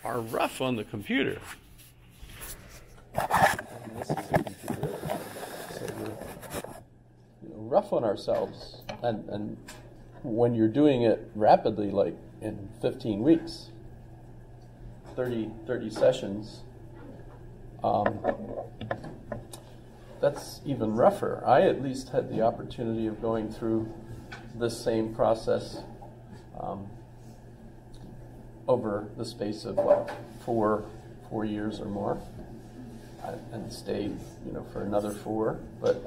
are rough on the computer. And this is a computer. So we're rough on ourselves. And when you're doing it rapidly, like in 15 weeks, 30 sessions, that's even rougher. I at least had the opportunity of going through this same process over the space of like four years or more, and stayed, for another 4. But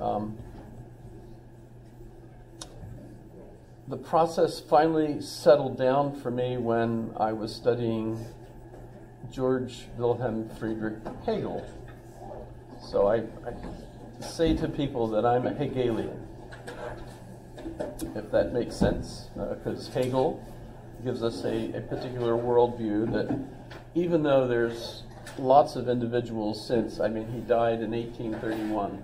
the process finally settled down for me when I was studying George Wilhelm Friedrich Hegel. So I say to people that I'm a Hegelian, if that makes sense, because Hegel gives us a particular worldview that even though there's lots of individuals since, he died in 1831,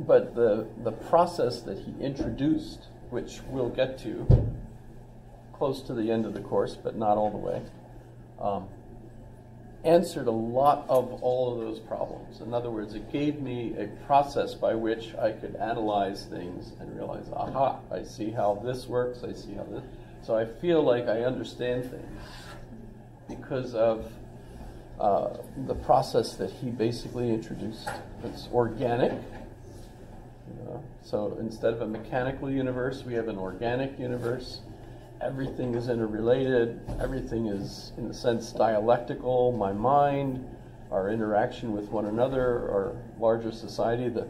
but the process that he introduced, which we'll get to close to the end of the course, but not all the way, answered a lot of all of those problems. In other words, it gave me a process by which I could analyze things and realize, aha, I see how this works, I see how this. So I feel like I understand things because of the process that he basically introduced. It's organic. So instead of a mechanical universe, we have an organic universe. Everything is interrelated. Everything is, in a sense, dialectical. My mind, our interaction with one another, our larger society, the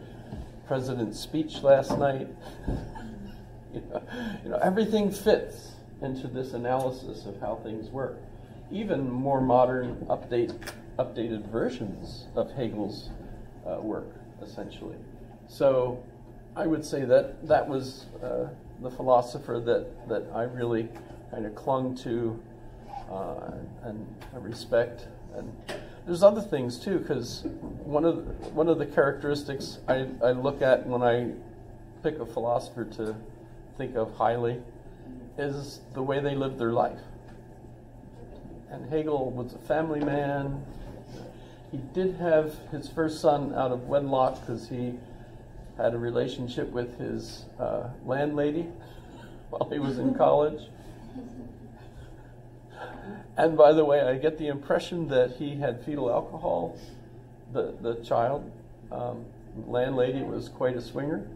president's speech last night. Everything fits into this analysis of how things work. Even more modern, updated versions of Hegel's work, essentially. So I would say that was the philosopher that I really kind of clung to and I respect. And there's other things too, because one of the characteristics I look at when I pick a philosopher to think of highly is the way they live their life. And Hegel was a family man. He did have his first son out of wedlock because he had a relationship with his landlady while he was in college. And by the way, I get the impression that he had fetal alcohol, the child. Landlady was quite a swinger.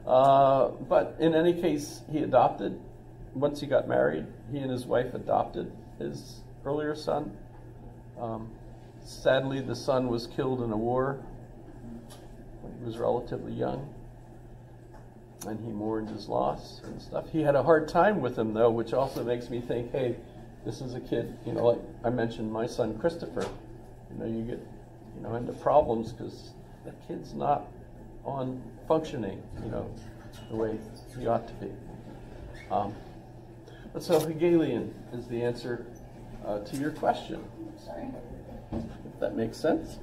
But in any case, he adopted. Once he got married, he and his wife adopted his earlier son. Sadly, the son was killed in a war when he was relatively young, and he mourned his loss and stuff. He had a hard time with him, though, which also makes me think, hey, this is a kid, like I mentioned my son Christopher, you get, into problems because the kid's not on functioning, the way he ought to be. But so Hegelian is the answer to your question. Sorry. If that makes sense.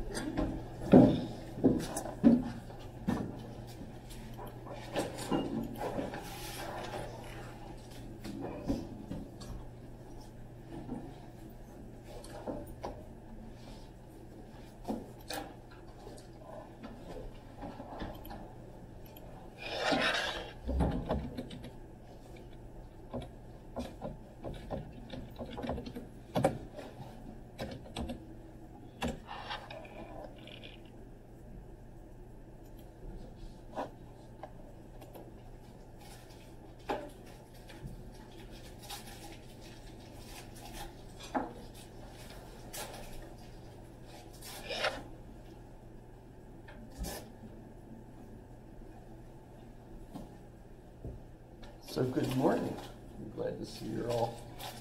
So good morning. I'm glad to see you're all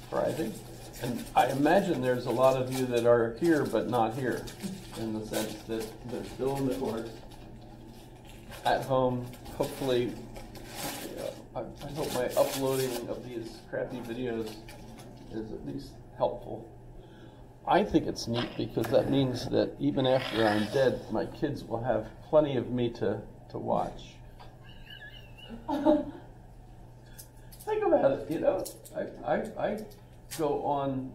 thriving. And I imagine there's a lot of you that are here but not here, in the sense that they're still in the course, at home. Hopefully, I hope my uploading of these crappy videos is at least helpful. I think it's neat because that means that even after I'm dead, my kids will have plenty of me to watch. Think about it, go on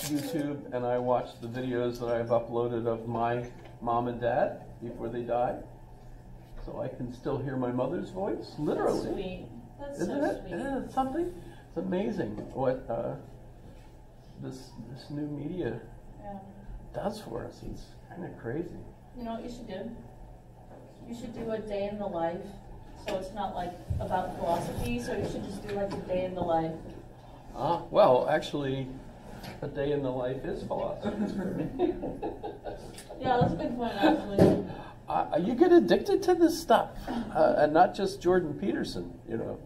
YouTube and I watch the videos that I've uploaded of my mom and dad before they died. So I can still hear my mother's voice, literally. That's sweet. That's Isn't so it? sweet. Isn't it something? It's amazing what this new media does for us. It's kind of crazy. You know what you should do? You should do a day in the life. So it's not like about philosophy, so you should just do like a day in the life. Well, actually, a day in the life is philosophy for me. Yeah, that's a good point, actually. You get addicted to this stuff, and not just Jordan Peterson, you know.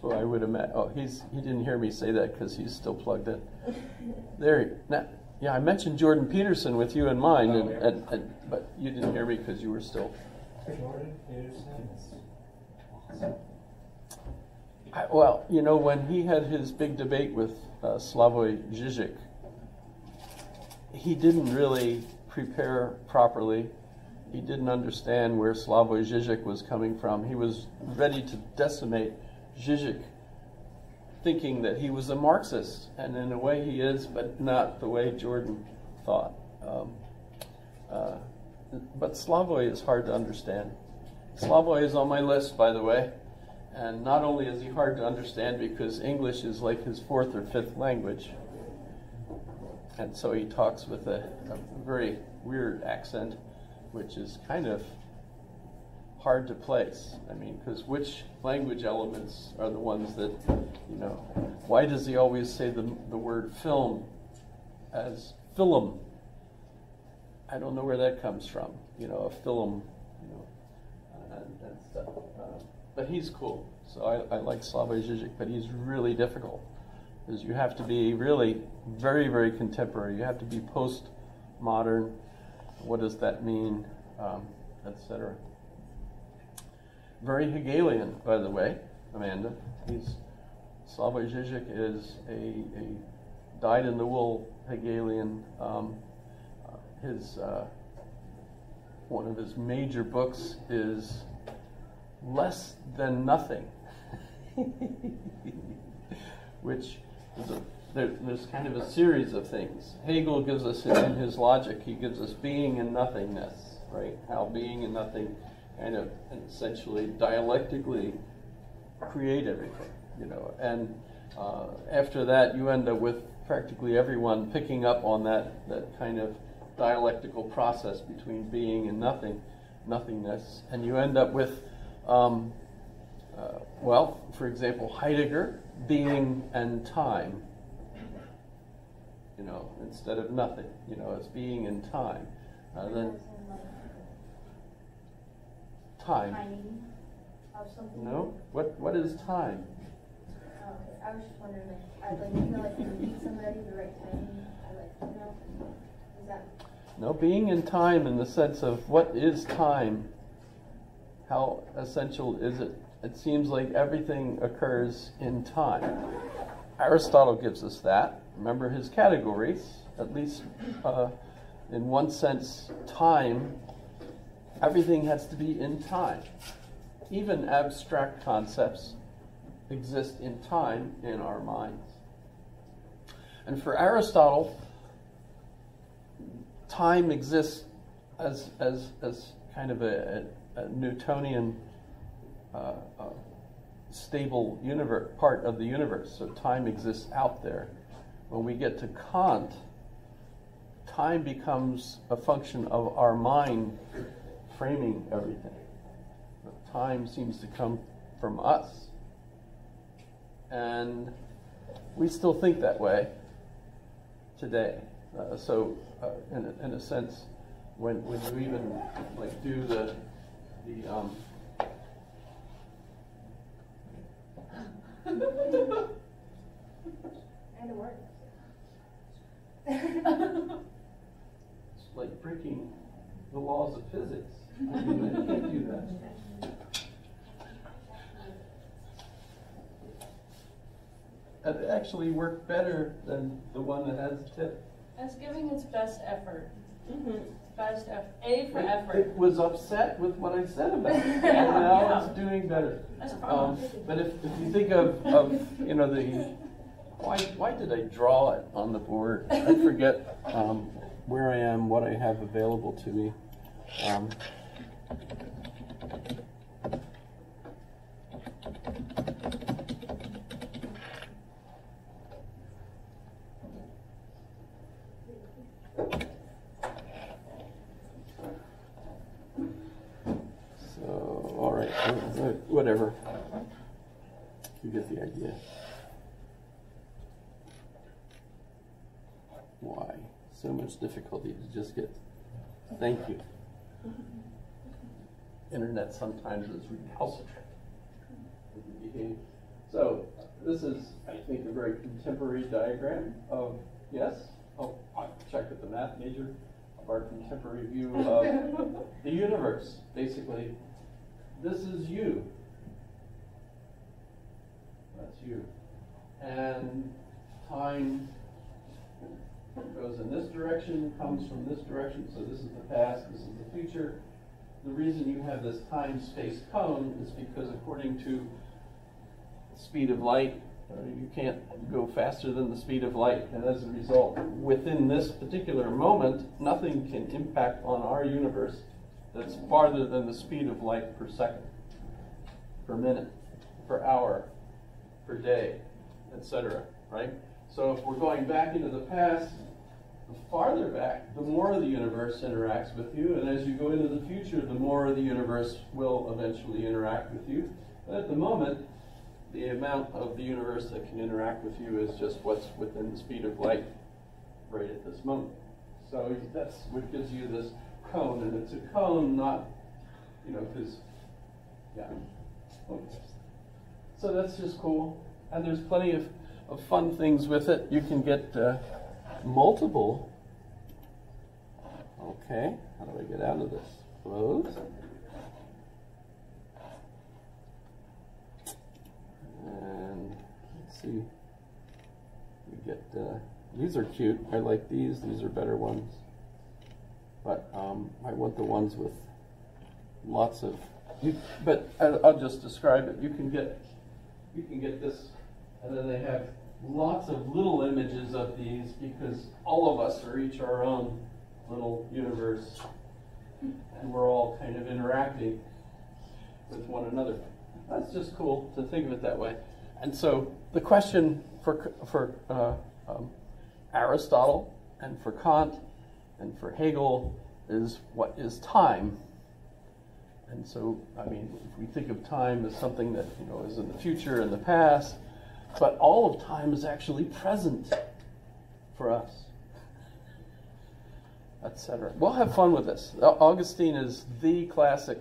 So I would imagine. Oh, he didn't hear me say that because he's still plugged in. There. Now, yeah, I mentioned Jordan Peterson with you in mind, but you didn't hear me because you were still. Jordan Peterson is awesome. Well, you know, when he had his big debate with Slavoj Žižek, he didn't really prepare properly. He didn't understand where Slavoj Žižek was coming from. He was ready to decimate Žižek, thinking that he was a Marxist, and in a way he is, but not the way Jordan thought. But Slavoj is hard to understand. Slavoj is on my list, by the way, and not only is he hard to understand because English is like his fourth or fifth language, and so he talks with a very weird accent, which is kind of hard to place. I mean, because which language elements are the ones that, you know, why does he always say the word film as film? I don't know where that comes from, you know, a film, you know, and stuff. But he's cool, so I like Slavoj Žižek, but he's really difficult, because you have to be really very, very contemporary. You have to be post-modern. What does that mean, etc. Very Hegelian, by the way, Amanda. Slavoj Žižek is a dyed-in-the-wool Hegelian. One of his major books is Less Than Nothing, which is there's kind of a series of things. Hegel gives us, in his logic, he gives us being and nothingness, right? How being and nothing kind of essentially dialectically create everything, you know. And after that, you end up with practically everyone picking up on that kind of dialectical process between being and nothingness, and you end up with, well, for example, Heidegger, being and time, you know, instead of nothing, you know, it's being and time. Then time. No, what is time? I was just wondering, like, you know, like when you meet somebody, the right timing, you know, is that? No, being in time in the sense of what is time? How essential is it? It seems like everything occurs in time. Aristotle gives us that. Remember his categories, at least in one sense, time, everything has to be in time. Even abstract concepts exist in time in our minds. And for Aristotle, time exists as kind of a Newtonian stable universe, part of the universe. So time exists out there. When we get to Kant, time becomes a function of our mind framing everything. Time seems to come from us. And we still think that way today. In a sense, when you even like do the And it works. it's like breaking the laws of physics. I mean, I can't do that. It actually worked better than the one that has the tip. It's giving its best effort. Mm-hmm. Best effort. A for effort. It was upset with what I said about it, and now Yeah. it's doing better. That's fine. But if you think of you know Why did I draw it on the board? I forget where I am, what I have available to me. So, all right, whatever. You get the idea. Why? So much difficulty to just get thank you. Internet sometimes is recalcitrant. So this is, I think, a very contemporary diagram of, yes? Oh, I checked with the math major of our contemporary view of the universe. Basically, this is you. That's you. And time goes in this direction, comes from this direction, so this is the past, this is the future. The reason you have this time-space cone is because according to the speed of light, you can't go faster than the speed of light, and as a result, within this particular moment, nothing can impact on our universe that's farther than the speed of light per second, per minute, per hour, per day, etc., right? So if we're going back into the past, the farther back, the more the universe interacts with you, and as you go into the future, the more the universe will eventually interact with you. But at the moment, the amount of the universe that can interact with you is just what's within the speed of light right at this moment. So that's what gives you this cone, and it's a cone, not, because, yeah. So that's just cool, and there's plenty of fun things with it. You can get multiple. Okay, how do I get out of this? Close. And let's see. We get these are cute. I like these. These are better ones. But I want the ones with lots of. But I'll just describe it. You can get this, and then they have lots of little images of these because all of us are each our own little universe, and we're all kind of interacting with one another. That's just cool to think of it that way. And so the question for Aristotle and for Kant and for Hegel is, what is time? And so, I mean, if we think of time as something that is in the future and the past, but all of time is actually present for us, etc. We'll have fun with this. Augustine is the classic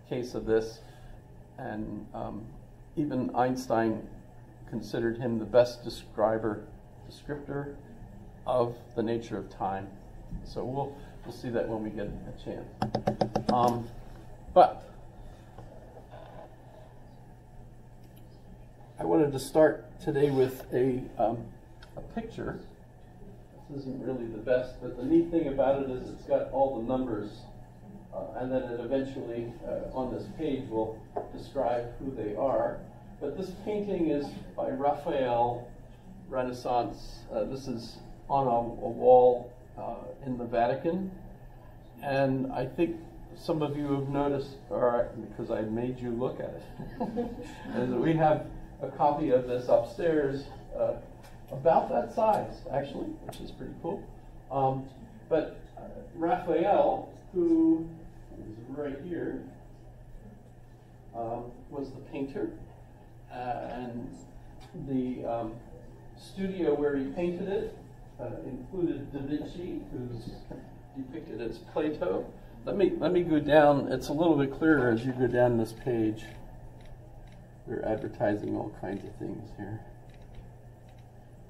case of this, and even Einstein considered him the best descriptor of the nature of time. So we'll see that when we get a chance. But I wanted to start today with a picture. This isn't really the best, but the neat thing about it is it's got all the numbers, and then it eventually, on this page, will describe who they are. But this painting is by Raphael, Renaissance. This is on a wall in the Vatican, and I think some of you have noticed, or because I made you look at it, and we have a copy of this upstairs, about that size, actually, which is pretty cool. But Raphael, who is right here, was the painter, and the studio where he painted it included Da Vinci, who's depicted as Plato. Let me go down. It's a little bit clearer as you go down this page. They're advertising all kinds of things here.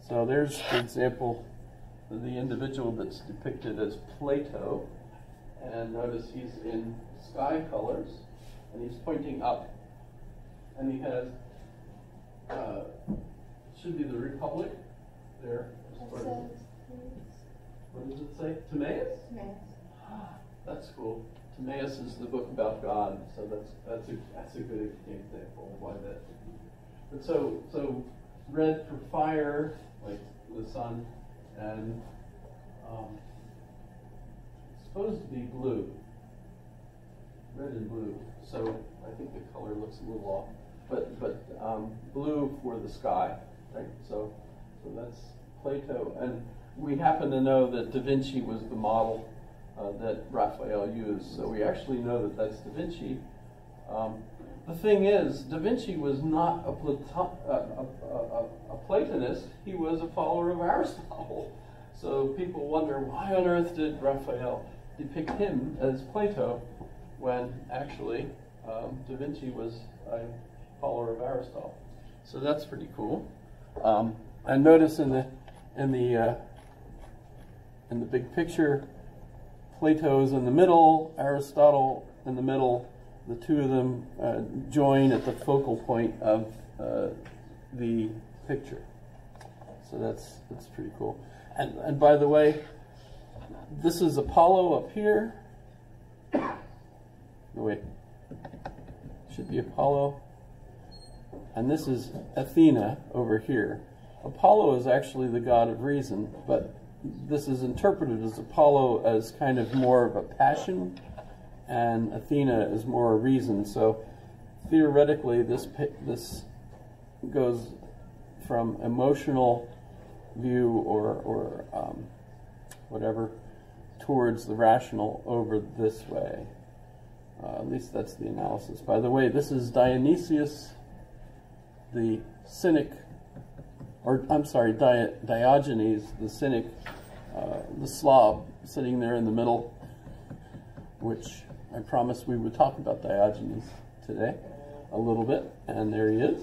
So there's, for example, the individual that's depicted as Plato, and notice he's in sky colors, and he's pointing up, and he has should be the Republic there. What does it say? Timaeus? Timaeus. That's cool. Timaeus is the book about God, so that's a good example of why that. But so red for fire, sun, and it's supposed to be blue, red and blue. So I think the color looks a little off, but blue for the sky, right? So that's Plato, and we happen to know that Da Vinci was the model that Raphael used. So we actually know that that's Da Vinci. The thing is, Da Vinci was not a Platonist. He was a follower of Aristotle. So people wonder, why on earth did Raphael depict him as Plato when actually Da Vinci was a follower of Aristotle? So that's pretty cool. And notice in the big picture, Plato is in the middle, Aristotle in the middle. The two of them join at the focal point of the picture. So that's pretty cool. And by the way, this is Apollo up here. No, wait. Should be Apollo. And this is Athena over here. Apollo is actually the god of reason, but this is interpreted as Apollo as kind of more of a passion, and Athena is more a reason. So theoretically, this goes from emotional view or whatever towards the rational over this way. At least that's the analysis. By the way, this is Dionysius, the cynic, or I'm sorry, Diogenes, the cynic, the Slav, sitting there in the middle, which I promised we would talk about Diogenes today a little bit, and there he is.